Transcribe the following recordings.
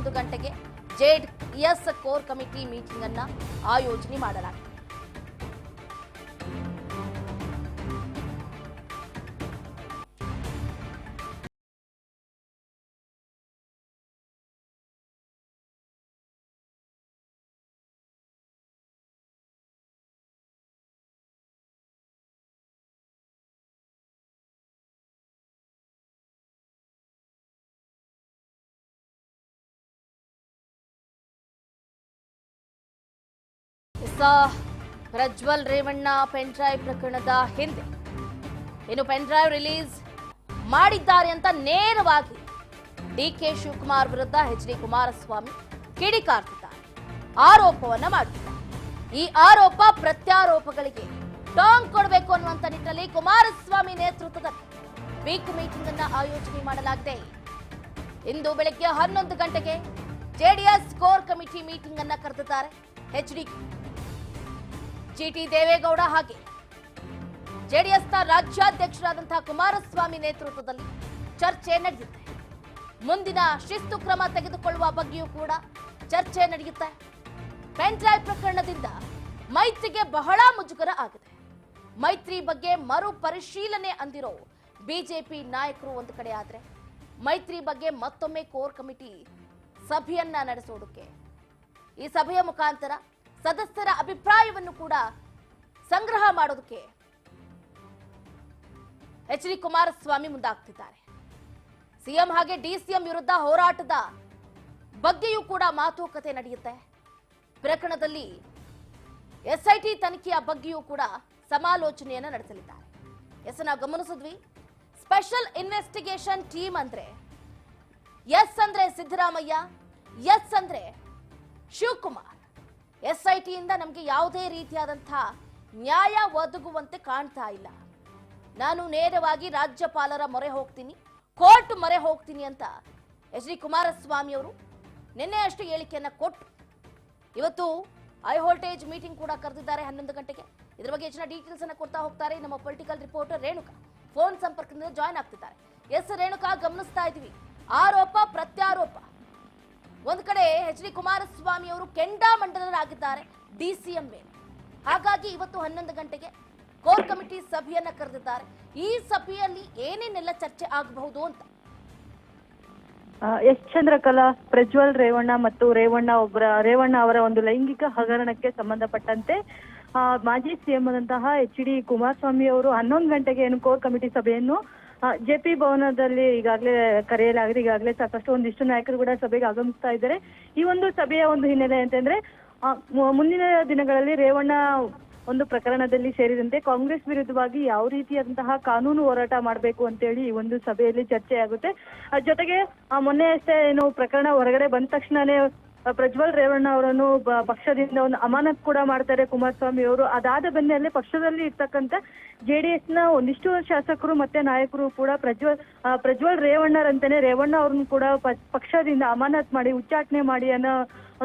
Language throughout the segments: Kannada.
11 ಗಂಟೆಗೆ ಜೆಡಿಎಸ್ ಕೋರ್ ಕಮಿಟಿ ಮೀಟಿಂಗ್ ಅನ್ನ ಆಯೋಜನೆ ಮಾಡಲಾಗಿದೆ. ಪ್ರಜ್ವಲ್ ರೇವಣ್ಣ ಪೆನ್ ಡ್ರೈವ್ ಪ್ರಕರಣದ ಹಿಂದೆ ಇನ್ನು ಪೆನ್ ಡ್ರೈವ್ ರಿಲೀಸ್ ಮಾಡಿದ್ದಾರೆ ಅಂತ ನೇರವಾಗಿ ಡಿಕೆ ಶಿವಕುಮಾರ್ ವಿರುದ್ಧ ಎಚ್ ಡಿ ಕುಮಾರಸ್ವಾಮಿ ಕಿಡಿಕಾರ್ತಿದ್ದಾರೆ, ಆರೋಪವನ್ನ ಮಾಡಿದ್ದಾರೆ. ಈ ಆರೋಪ ಪ್ರತ್ಯಾರೋಪಗಳಿಗೆ ಟಾಂಗ್ ಕೊಡಬೇಕು ಅನ್ನುವಂತ ನಿಟ್ಟಿನಲ್ಲಿ ಕುಮಾರಸ್ವಾಮಿ ನೇತೃತ್ವದಲ್ಲಿ ಬಿಗ್ ಮೀಟಿಂಗ್ ಅನ್ನ ಆಯೋಜನೆ ಮಾಡಲಾಗಿದೆ. ಇಂದು ಬೆಳಗ್ಗೆ 11 ಗಂಟೆಗೆ ಜೆಡಿಎಸ್ ಕೋರ್ ಕಮಿಟಿ ಮೀಟಿಂಗ್ ಅನ್ನ ಕರೆದಿದ್ದಾರೆ. ಜಿಟಿ ದೇವೇಗೌಡ ಹಾಗೆ ಜೆಡಿಎಸ್ನ ರಾಜ್ಯಾಧ್ಯಕ್ಷರಾದಂತಹ ಕುಮಾರಸ್ವಾಮಿ ನೇತೃತ್ವದಲ್ಲಿ ಚರ್ಚೆ ನಡೆಯುತ್ತೆ. ಮುಂದಿನ ಶಿಸ್ತು ಕ್ರಮ ತೆಗೆದುಕೊಳ್ಳುವ ಬಗ್ಗೆಯೂ ಕೂಡ ಚರ್ಚೆ ನಡೆಯುತ್ತೆ. ಪೆನ್ ಡ್ರೈವ್ ಪ್ರಕರಣದಿಂದ ಮೈತ್ರಿಗೆ ಬಹಳ ಮುಜುಗರ ಆಗಿದೆ. ಮೈತ್ರಿ ಬಗ್ಗೆ ಮರು ಪರಿಶೀಲನೆ ಅಂದಿರೋ ಬಿಜೆಪಿ ನಾಯಕರು ಒಂದು ಕಡೆ ಆದ್ರೆ, ಮೈತ್ರಿ ಬಗ್ಗೆ ಮತ್ತೊಮ್ಮೆ ಕೋರ್ ಕಮಿಟಿ ಸಭೆಯನ್ನ ನಡೆಸೋದಕ್ಕೆ, ಈ ಸಭೆಯ ಮುಖಾಂತರ ಸದಸ್ಯರ ಅಭಿಪ್ರಾಯವನ್ನು ಕೂಡ ಸಂಗ್ರಹ ಮಾಡೋದಕ್ಕೆ ಎಚ್ ಡಿ ಕುಮಾರಸ್ವಾಮಿ ಮುಂದಾಗ್ತಿದ್ದಾರೆ. ಸಿಎಂ ಹಾಗೆ ಡಿಸಿಎಂ ವಿರುದ್ಧ ಹೋರಾಟದ ಬಗ್ಗೆಯೂ ಕೂಡ ಮಾತುಕತೆ ನಡೆಯುತ್ತೆ. ಪ್ರಕರಣದಲ್ಲಿ ಎಸ್ಐಟಿ ತನಿಖೆಯ ಬಗ್ಗೆಯೂ ಕೂಡ ಸಮಾಲೋಚನೆಯನ್ನ ನಡೆಸಲಿದ್ದಾರೆ. ನಾವು ಗಮನಿಸಿದ್ವಿ, ಸ್ಪೆಷಲ್ ಇನ್ವೆಸ್ಟಿಗೇಷನ್ ಟೀಮ್ ಅಂದ್ರೆ ಎಸ್ ಅಂದ್ರೆ ಸಿದ್ದರಾಮಯ್ಯ, ಎಸ್ ಅಂದ್ರೆ ಶಿವಕುಮಾರ್. ಎಸ್ಐಟಿಯಿಂದ ನಮಗೆ ಯಾವುದೇ ರೀತಿಯಾದಂತಹ ನ್ಯಾಯ ಒದಗುವಂತೆ ಕಾಣ್ತಾ ಇಲ್ಲ. ನಾನು ನೇರವಾಗಿ ರಾಜ್ಯಪಾಲರ ಮೊರೆ ಹೋಗ್ತೀನಿ, ಕೋರ್ಟ್ ಮೊರೆ ಹೋಗ್ತೀನಿ ಅಂತ ಎಚ್ ಡಿ ಕುಮಾರಸ್ವಾಮಿ ಅವರು ನಿನ್ನೆ ಅಷ್ಟು ಹೇಳಿಕೆಯನ್ನ ಕೊಟ್ಟು ಇವತ್ತು ಹೈ ವೋಲ್ಟೇಜ್ ಮೀಟಿಂಗ್ ಕೂಡ ಕರೆದಿದ್ದಾರೆ 11 ಗಂಟೆಗೆ. ಇದರ ಬಗ್ಗೆ ಹೆಚ್ಚಿನ ಡೀಟೇಲ್ಸ್ ಅನ್ನ ಕೊಡ್ತಾ ಹೋಗ್ತಾರೆ ನಮ್ಮ ಪೊಲಿಟಿಕಲ್ ರಿಪೋರ್ಟರ್ ರೇಣುಕಾ. ಫೋನ್ ಸಂಪರ್ಕದಿಂದ ಜಾಯ್ನ್ ಆಗ್ತಿದ್ದಾರೆ. ಎಸ್ ರೇಣುಕಾ, ಗಮನಿಸ್ತಾ ಇದ್ವಿ ಆರೋಪ ಪ್ರತ್ಯಾರೋಪ. ಒಂದು ಕಡೆ ಎಚ್ ಡಿ ಕುಮಾರಸ್ವಾಮಿ ಅವರು ಕೆಂಡಾಮಂಡಲರಾಗಿದ್ದಾರೆ ಡಿಸಿಎಂ ಮೇಲೆ. ಹಾಗಾಗಿ ಇವತ್ತು 11 ಗಂಟೆಗೆ ಕೋರ್ ಕಮಿಟಿ ಸಭೆಯನ್ನ ಕರೆದಿದ್ದಾರೆ. ಈ ಸಭೆಯಲ್ಲಿ ಏನೇನೆಲ್ಲ ಚರ್ಚೆ ಆಗಬಹುದು ಅಂತ ಎಸ್ ಚಂದ್ರಕಲಾ, ಪ್ರಜ್ವಲ್ ರೇವಣ್ಣ ಮತ್ತು ರೇವಣ್ಣ ಅವರ ಒಂದು ಲೈಂಗಿಕ ಹಗರಣಕ್ಕೆ ಸಂಬಂಧಪಟ್ಟಂತೆ ಮಾಜಿ ಸಿಎಂ ಆದಂತಹ ಎಚ್ ಡಿ ಕುಮಾರಸ್ವಾಮಿ ಅವರು 11 ಗಂಟೆಗೆ ಏನು ಕೋರ್ ಕಮಿಟಿ ಸಭೆಯನ್ನು ಜೆಪಿ ಭವನದಲ್ಲಿ ಈಗಾಗಲೇ ಕರೆಯಲಾಗಿದೆ. ಈಗಾಗಲೇ ಸಾಕಷ್ಟು ಒಂದಿಷ್ಟು ನಾಯಕರು ಕೂಡ ಸಭೆಗೆ ಆಗಮಿಸ್ತಾ ಇದ್ದಾರೆ. ಈ ಒಂದು ಸಭೆಯ ಒಂದು ಹಿನ್ನೆಲೆ ಅಂತಂದ್ರೆ ಮುಂದಿನ ದಿನಗಳಲ್ಲಿ ರೇವಣ್ಣ ಒಂದು ಪ್ರಕರಣದಲ್ಲಿ ಸೇರಿದಂತೆ ಕಾಂಗ್ರೆಸ್ ವಿರುದ್ಧವಾಗಿ ಯಾವ ರೀತಿಯಾದಂತಹ ಕಾನೂನು ಹೋರಾಟ ಮಾಡಬೇಕು ಅಂತೇಳಿ ಈ ಒಂದು ಸಭೆಯಲ್ಲಿ ಚರ್ಚೆ ಆಗುತ್ತೆ. ಜೊತೆಗೆ ಮೊನ್ನೆ ಅಷ್ಟೇ ಏನು ಪ್ರಕರಣ ಹೊರಗಡೆ ಬಂದ ತಕ್ಷಣನೇ ಪ್ರಜ್ವಲ್ ರೇವಣ್ಣ ಅವರನ್ನು ಪಕ್ಷದಿಂದ ಒಂದು ಅಮಾನತ್ ಕೂಡ ಮಾಡ್ತಾರೆ ಕುಮಾರಸ್ವಾಮಿ ಅವರು. ಅದಾದ ಬೆನ್ನಲ್ಲೇ ಪಕ್ಷದಲ್ಲಿ ಇರ್ತಕ್ಕಂಥ ಜೆಡಿಎಸ್ನ ಒಂದಿಷ್ಟು ಶಾಸಕರು ಮತ್ತೆ ನಾಯಕರು ಕೂಡ ಪ್ರಜ್ವಲ್ ರೇವಣ್ಣರಂತಾನೆ ರೇವಣ್ಣ ಅವ್ರನ್ನು ಕೂಡ ಪಕ್ಷದಿಂದ ಅಮಾನತ್ ಮಾಡಿ ಉಚ್ಚಾಟನೆ ಮಾಡಿ ಅನ್ನೋ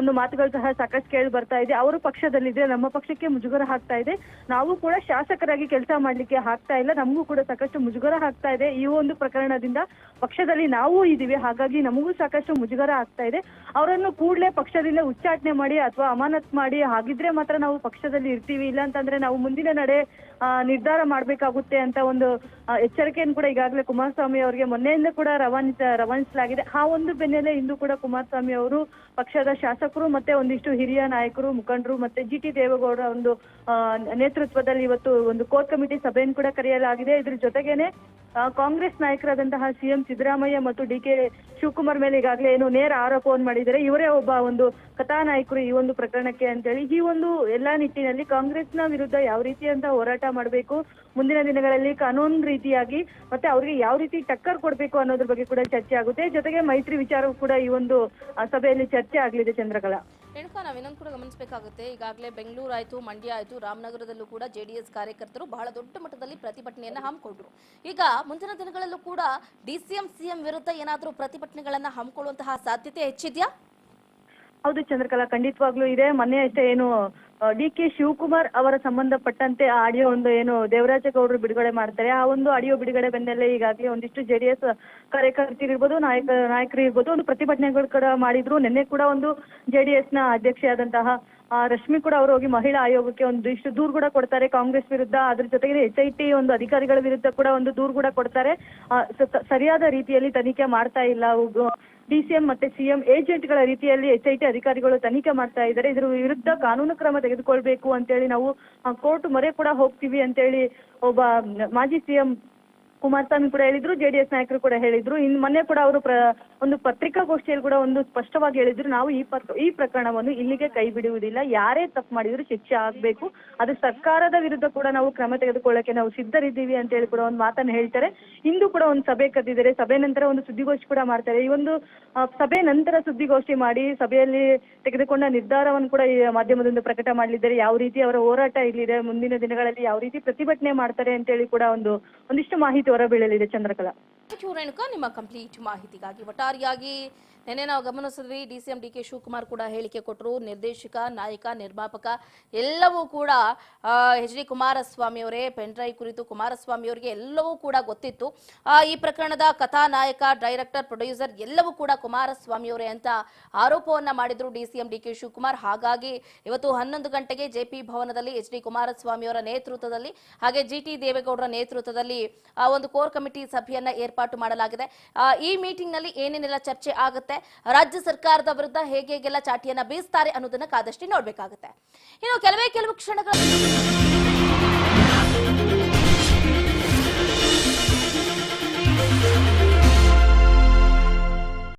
ಒಂದು ಮಾತುಗಳು ಸಹ ಸಾಕಷ್ಟು ಕೇಳಿ ಬರ್ತಾ ಇದೆ. ಅವರು ಪಕ್ಷದಲ್ಲಿದ್ರೆ ನಮ್ಮ ಪಕ್ಷಕ್ಕೆ ಮುಜುಗರ ಆಗ್ತಾ ಇದೆ, ನಾವು ಕೂಡ ಶಾಸಕರಾಗಿ ಕೆಲಸ ಮಾಡ್ಲಿಕ್ಕೆ ಆಗ್ತಾ ಇಲ್ಲ, ನಮಗೂ ಕೂಡ ಸಾಕಷ್ಟು ಮುಜುಗರ ಆಗ್ತಾ ಇದೆ. ಈ ಒಂದು ಪ್ರಕರಣದಿಂದ ಪಕ್ಷದಲ್ಲಿ ನಾವು ಇದೀವಿ, ಹಾಗಾಗಿ ನಮಗೂ ಸಾಕಷ್ಟು ಮುಜುಗರ ಆಗ್ತಾ ಇದೆ. ಅವರನ್ನು ಕೂಡಲೇ ಪಕ್ಷದಿಂದ ಉಚ್ಚಾಟನೆ ಮಾಡಿ ಅಥವಾ ಅಮಾನತ್ ಮಾಡಿ, ಹಾಗಿದ್ರೆ ಮಾತ್ರ ನಾವು ಪಕ್ಷದಲ್ಲಿ ಇರ್ತೀವಿ, ಇಲ್ಲ ಅಂತಂದ್ರೆ ನಾವು ಮುಂದಿನ ನಡೆ ನಿರ್ಧಾರ ಮಾಡ್ಬೇಕಾಗುತ್ತೆ ಅಂತ ಒಂದು ಎಚ್ಚರಿಕೆಯನ್ನು ಕೂಡ ಈಗಾಗಲೇ ಕುಮಾರಸ್ವಾಮಿ ಅವರಿಗೆ ಮೊನ್ನೆಯಿಂದ ಕೂಡ ರವಾನಿಸಲಾಗಿದೆ. ಆ ಒಂದು ಬೆನ್ನಲ್ಲೇ ಇಂದು ಕೂಡ ಕುಮಾರಸ್ವಾಮಿ ಅವರು ಪಕ್ಷದ ಶಾಸಕರು ಮತ್ತೆ ಒಂದಿಷ್ಟು ಹಿರಿಯ ನಾಯಕರು, ಮುಖಂಡರು ಮತ್ತೆ ಜಿಟಿ ದೇವೇಗೌಡ ಒಂದು ನೇತೃತ್ವದಲ್ಲಿ ಇವತ್ತು ಒಂದು ಕೋರ್ ಕಮಿಟಿ ಸಭೆಯನ್ನು ಕೂಡ ಕರೆಯಲಾಗಿದೆ. ಇದ್ರ ಜೊತೆಗೇನೆ ಕಾಂಗ್ರೆಸ್ ನಾಯಕರಾದಂತಹ ಸಿಎಂ ಸಿದ್ದರಾಮಯ್ಯ ಮತ್ತು ಡಿಕೆ ಶಿವಕುಮಾರ್ ಮೇಲೆ ಈಗಾಗಲೇ ಏನು ನೇರ ಆರೋಪವನ್ನು ಮಾಡಿದ್ದಾರೆ. ಇವರೇ ಒಬ್ಬ ಒಂದು ಕಥಾನಾಯಕರು ಈ ಒಂದು ಪ್ರಕರಣಕ್ಕೆ ಅಂತೇಳಿ. ಈ ಒಂದು ಎಲ್ಲಾ ನಿಟ್ಟಿನಲ್ಲಿ ಕಾಂಗ್ರೆಸ್ನ ವಿರುದ್ಧ ಯಾವ ರೀತಿಯಂತ ಹೋರಾಟ ಮಾಡಬೇಕು, ಮುಂದಿನ ದಿನಗಳಲ್ಲಿ ಕಾನೂನು ರೀತಿಯಾಗಿ ಮತ್ತೆ ಅವರಿಗೆ ಯಾವ ರೀತಿ ಟಕ್ಕರ್ ಕೊಡಬೇಕು ಅನ್ನೋದ್ರ ಬಗ್ಗೆ ಕೂಡ ಚರ್ಚೆ ಆಗುತ್ತೆ. ಜೊತೆಗೆ ಮೈತ್ರಿ ವಿಚಾರವೂ ಕೂಡ ಈ ಒಂದು ಸಭೆಯಲ್ಲಿ ಚರ್ಚೆ ಆಗಲಿದೆ. ಚಂದ್ರಕಲಾ, ರೇಣುಕಾ, ನಾವು ಇನ್ನೊಂದು ಕೂಡ ಗಮನಿಸಬೇಕಾಗುತ್ತೆ. ಈಗಾಗಲೇ ಬೆಂಗಳೂರು ಆಯ್ತು, ಮಂಡ್ಯ ಆಯ್ತು, ರಾಮನಗರದಲ್ಲೂ ಕೂಡ ಜೆಡಿಎಸ್ ಕಾರ್ಯಕರ್ತರು ಬಹಳ ದೊಡ್ಡ ಮಟ್ಟದಲ್ಲಿ ಪ್ರತಿಭಟನೆಯನ್ನ ಹಮ್ಮಿಕೊಂಡ್ರು. ಈಗ ಮುಂದಿನ ದಿನಗಳಲ್ಲೂ ಕೂಡ ಡಿಸಿಎಂ ಸಿಎಂ ವಿರುದ್ಧ ಏನಾದರೂ ಪ್ರತಿಭಟನೆಗಳನ್ನ ಹಮ್ಮಿಕೊಳ್ಳುವಂತಹ ಸಾಧ್ಯತೆ ಹೆಚ್ಚಿದ್ಯಾ? ಹೌದು ಚಂದ್ರಕಲಾ, ಖಂಡಿತವಾಗ್ಲೂ ಇದೆ. ಮೊನ್ನೆ ಅಷ್ಟೇ ಏನು ಡಿ ಕೆ ಶಿವಕುಮಾರ್ ಅವರ ಸಂಬಂಧಪಟ್ಟಂತೆ ಆ ಆಡಿಯೋ ಒಂದು ಏನು ದೇವರಾಜೇಗೌಡರು ಬಿಡುಗಡೆ ಮಾಡ್ತಾರೆ, ಆ ಒಂದು ಆಡಿಯೋ ಬಿಡುಗಡೆ ಬೆನ್ನಲ್ಲೇ ಈಗಾಗಲೇ ಒಂದಿಷ್ಟು JDS ಕಾರ್ಯಕರ್ತರು ಇರ್ಬೋದು, ನಾಯಕರು ಇರ್ಬೋದು, ಒಂದು ಪ್ರತಿಭಟನೆಗಳು ಕೂಡ ಮಾಡಿದ್ರು. ನಿನ್ನೆ ಕೂಡ ಒಂದು JDS ನ ಅಧ್ಯಕ್ಷೆಯಾದಂತಹ ರಶ್ಮಿ ಕೂಡ ಅವರು ಹೋಗಿ ಮಹಿಳಾ ಆಯೋಗಕ್ಕೆ ಒಂದಿಷ್ಟು ದೂರು ಕೂಡ ಕೊಡ್ತಾರೆ ಕಾಂಗ್ರೆಸ್ ವಿರುದ್ಧ. ಅದ್ರ ಜೊತೆಗೆ SIT ಒಂದು ಅಧಿಕಾರಿಗಳ ವಿರುದ್ಧ ಕೂಡ ಒಂದು ದೂರು ಕೂಡ ಕೊಡ್ತಾರೆ. ಸರಿಯಾದ ರೀತಿಯಲ್ಲಿ ತನಿಖೆ ಮಾಡ್ತಾ ಇಲ್ಲ, DCM ಮತ್ತೆ CM ಏಜೆಂಟ್ಗಳ ರೀತಿಯಲ್ಲಿ SIT ಅಧಿಕಾರಿಗಳು ತನಿಖೆ ಮಾಡ್ತಾ ಇದ್ದಾರೆ. ಇದ್ರ ವಿರುದ್ಧ ಕಾನೂನು ಕ್ರಮ ತೆಗೆದುಕೊಳ್ಬೇಕು ಅಂತೇಳಿ ನಾವು ಕೋರ್ಟ್ ಮೊರೆ ಕೂಡ ಹೋಗ್ತೀವಿ ಅಂತೇಳಿ ಒಬ್ಬ ಮಾಜಿ CM ಕುಮಾರಸ್ವಾಮಿ ಕೂಡ ಹೇಳಿದ್ರು, JDS ನಾಯಕರು ಕೂಡ ಹೇಳಿದ್ರು. ಇನ್ನು ಮೊನ್ನೆ ಕೂಡ ಅವರು ಒಂದು ಪತ್ರಿಕಾಗೋಷ್ಠಿಯಲ್ಲಿ ಕೂಡ ಒಂದು ಸ್ಪಷ್ಟವಾಗಿ ಹೇಳಿದ್ರು, ನಾವು ಈ ಪ್ರಕರಣವನ್ನು ಇಲ್ಲಿಗೆ ಕೈ ಬಿಡುವುದಿಲ್ಲ, ಯಾರೇ ತಪ್ಪು ಮಾಡಿದ್ರು ಶಿಕ್ಷೆ ಆಗ್ಬೇಕು, ಅದು ಸರ್ಕಾರದ ವಿರುದ್ಧ ಕೂಡ ನಾವು ಕ್ರಮ ತೆಗೆದುಕೊಳ್ಳಕ್ಕೆ ನಾವು ಸಿದ್ಧರಿದ್ದೀವಿ ಅಂತ ಹೇಳಿ ಕೂಡ ಒಂದು ಮಾತನ್ನು ಹೇಳ್ತಾರೆ. ಇಂದು ಕೂಡ ಒಂದು ಸಭೆ ಕರೆದಿದ್ದಾರೆ, ಸಭೆ ನಂತರ ಒಂದು ಸುದ್ದಿಗೋಷ್ಠಿ ಕೂಡ ಮಾಡ್ತಾರೆ. ಈ ಒಂದು ಸಭೆ ನಂತರ ಸುದ್ದಿಗೋಷ್ಠಿ ಮಾಡಿ ಸಭೆಯಲ್ಲಿ ತೆಗೆದುಕೊಂಡ ನಿರ್ಧಾರವನ್ನು ಕೂಡ ಈ ಮಾಧ್ಯಮದಿಂದ ಪ್ರಕಟ ಮಾಡಲಿದ್ದಾರೆ. ಯಾವ ರೀತಿ ಅವರ ಹೋರಾಟ ಇಲ್ಲಿದೆ, ಮುಂದಿನ ದಿನಗಳಲ್ಲಿ ಯಾವ ರೀತಿ ಪ್ರತಿಭಟನೆ ಮಾಡ್ತಾರೆ ಅಂತೇಳಿ ಕೂಡ ಒಂದಿಷ್ಟು ಮಾಹಿತಿ ಹೊರಬೀಳಲಿದೆ. ಚಂದ್ರಕಲಾ, ರೇಣುಕಾ, ನಿಮ್ಮ ಕಂಪ್ಲೀಟ್ ಮಾಹಿತಿಗಾಗಿ. ಒಟ್ಟಾರೆಯಾಗಿ ನಿನ್ನೆ ನಾವು ಗಮನಿಸಿದ್ವಿ, DCM DK ಶಿವಕುಮಾರ್ ಕೂಡ ಹೇಳಿಕೆ ಕೊಟ್ಟರು. ನಿರ್ದೇಶಕ, ನಾಯಕ, ನಿರ್ಮಾಪಕ ಎಲ್ಲವೂ ಕೂಡ HD ಕುಮಾರಸ್ವಾಮಿ ಅವರೇ. ಪೆನ್ಡ್ರೈವ್ ಕುರಿತು ಕುಮಾರಸ್ವಾಮಿ ಅವರಿಗೆ ಎಲ್ಲವೂ ಕೂಡ ಗೊತ್ತಿತ್ತು. ಈ ಪ್ರಕರಣದ ಕಥಾ ನಾಯಕ, ಡೈರೆಕ್ಟರ್, ಪ್ರೊಡ್ಯೂಸರ್ ಎಲ್ಲವೂ ಕೂಡ ಕುಮಾರಸ್ವಾಮಿ ಅವರೇ ಅಂತ ಆರೋಪವನ್ನ ಮಾಡಿದ್ರು DCM DK ಶಿವಕುಮಾರ್. ಹಾಗಾಗಿ ಇವತ್ತು 11 ಗಂಟೆಗೆ JP ಭವನದಲ್ಲಿ HD ಕುಮಾರಸ್ವಾಮಿ ಅವರ ನೇತೃತ್ವದಲ್ಲಿ ಹಾಗೆ GT ದೇವೇಗೌಡರ ನೇತೃತ್ವದಲ್ಲಿ ಒಂದು ಕೋರ್ ಕಮಿಟಿ ಸಭೆಯನ್ನ ಏರ್ಪಾಟು ಮಾಡಲಾಗಿದೆ. ಈ ಮೀಟಿಂಗ್ ನಲ್ಲಿ ಏನೇನೆಲ್ಲ ಚರ್ಚೆ ಆಗುತ್ತೆ, ರಾಜ್ಯ ಸರ್ಕಾರದ ವಿರುದ್ಧ ಹೇಗೆಲ್ಲ ಚಾಟಿಯನ್ನ ಬೀಸ್ತಾರೆ ಅನ್ನೋದನ್ನ ಕಾದಷ್ಟೇ ನೋಡ್ಬೇಕಾಗುತ್ತೆ. ಇನ್ನು ಕೆಲವೇ ಕ್ಷಣಗಳ